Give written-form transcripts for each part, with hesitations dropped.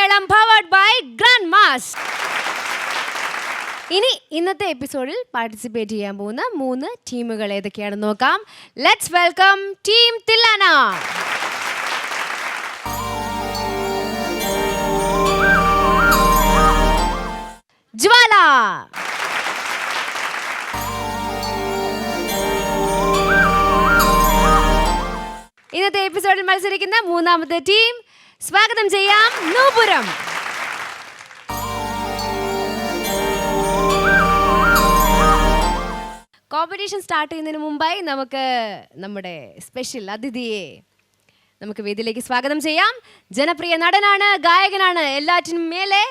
ഗാനമേളം powered by grand mass. ഇനി ഇന്നത്തെ എപ്പിസോഡിൽ പാർട്ടിസിപ്പേറ്റ് ചെയ്യാൻ പോകുന്ന 3 ടീമുകൾ ഏതൊക്കെയാണെന്ന് നോക്കാം. ലെറ്റ്സ് വെൽക്കം ടീം തില്ലാന. ജ്വാല. ഇന്നത്തെ എപ്പിസോഡിൽ മത്സരിക്കുന്ന 3ാമത്തെ ടീം. സ്വാഗതം ചെയ്യാം നൂപുരം. കോമ്പറ്റീഷൻ സ്റ്റാർട്ട് ചെയ്യുന്നതിന് മുമ്പായി നമുക്ക് നമ്മുടെ സ്പെഷ്യൽ അതിഥിയെ നമുക്ക് വേദിയിലേക്ക് സ്വാഗതം ചെയ്യാം. ജനപ്രിയ നടനാണ്, ഗായകനാണ്, എല്ലാറ്റിനും മേലെ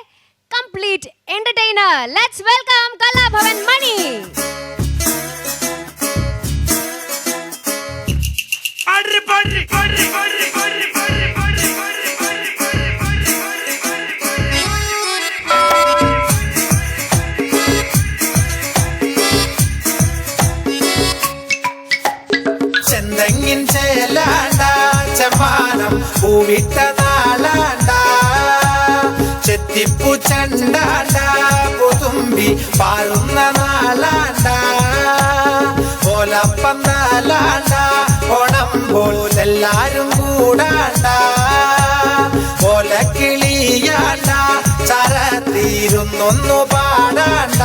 complete entertainer. Let's welcome Kalabhavan Mani. ചെന്തെങ്ങിൻ ചേലാണ്ട ചെമ്മാനം പൂവിട്ട നാളാണ്ട ചെത്തിപ്പൂ ചണ്ടാണ്ട പുതുമ്പി പാറുന്ന നാളാണ്ട ഓലപ്പന്നാലാണ്ട ഓണം പോലെല്ലാരും കൂടാണ്ട ഓലക്കിളിയാണ്ട ചരത്തിരുന്നൊന്നു പാടാണ്ട.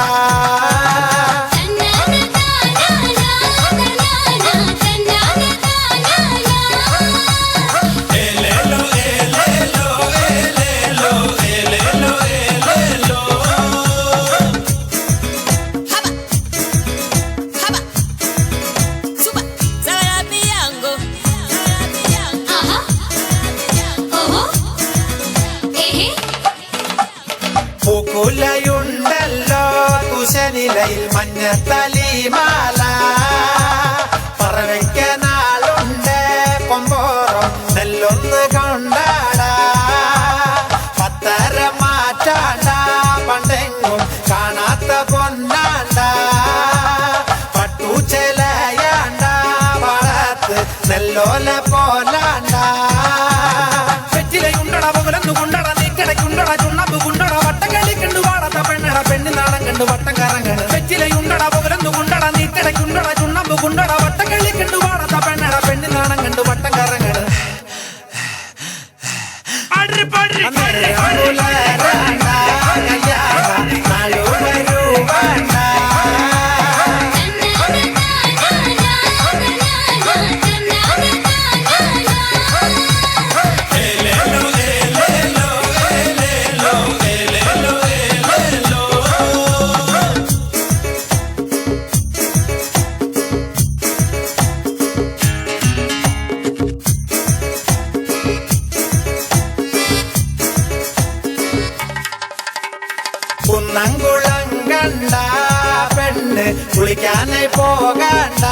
പൂക്കുലയുണ്ടല്ലോ കുശനിലയിൽ മഞ്ഞത്തലിമാല പറവയ്ക്കനാളുണ്ട് കൊമ്പോറം നെല്ലൊന്ന് കൊണ്ടാട പത്തര മാറ്റാണ്ട പണ്ടെങ്ങും കാണാത്ത പൊന്നാണ്ട പട്ടുചെലയാണ്ട വളത്ത് നെല്ലോല പോലാണ്ട വെറ്റിലയുണ്ടട പകലൊന്നു കൊണ്ടട നീക്കിടയ്ക്കുണ്ടട ചുണ്ണപ്പ് കൊണ്ടട വട്ടകളി കണ്ടു പാടത്ത പെണ്ണട പെണ്ണു നാണം കണ്ടു വട്ടം കറങ്ങണ് വെറ്റിലയുണ്ടട പകലൊന്നു കൊണ്ടട നീക്കിടയ്ക്കുണ്ടട ചുണ്ണപ്പ് കൊണ്ടട വട്ടകളി കണ്ടു പാടത്ത പെണ്ണട പെണ്ണു നാണം കണ്ടു വട്ടം കറങ്ങണ്. കുന്നംകുളം കണ്ട പെണ്ണ് കുളിക്കാനായി പോകണ്ട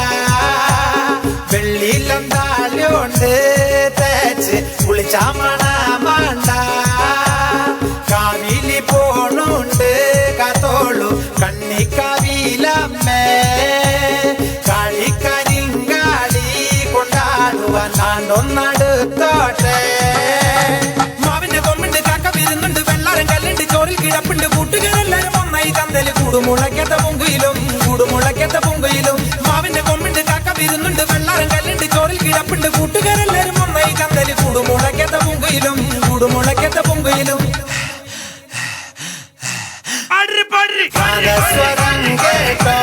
വെള്ളിയിലും താല്യോണ്ട് തേച്ച് കുളിച്ചാ മണമാണ്ട കാവിലി പോണുണ്ട് കാത്തോളു കണ്ണിക്കാവിലമ്മേ കളിക്കരിങ്കാളി കൊണ്ടാടുവാൻ ആണ്ടൊന്നടുത്തോട്ടെ. മാവിന്റെ കൊമ്പിണ്ട് കാക്ക വരുന്നുണ്ട് വെള്ളാരം കല്ലുണ്ട് ചോറിൽ കിടപ്പുണ്ട് കൂട്ടുകാരെല്ലാരും ഒന്നായി കന്തല് കൂടുമുളയ്ക്കത്ത പൊങ്കയിലും മാവിന്റെ കൊമ്പിണ്ട് കാക്ക വരുന്നുണ്ട് വെള്ളാരം കല്ലുണ്ട് ചോറിൽ കിടപ്പുണ്ട് കൂട്ടുകാരെല്ലാരും ഒന്നായി കന്തല് കൂടുമുളയ്ക്കത്ത പൊങ്കയിലും സ്വരം കേട്ടോ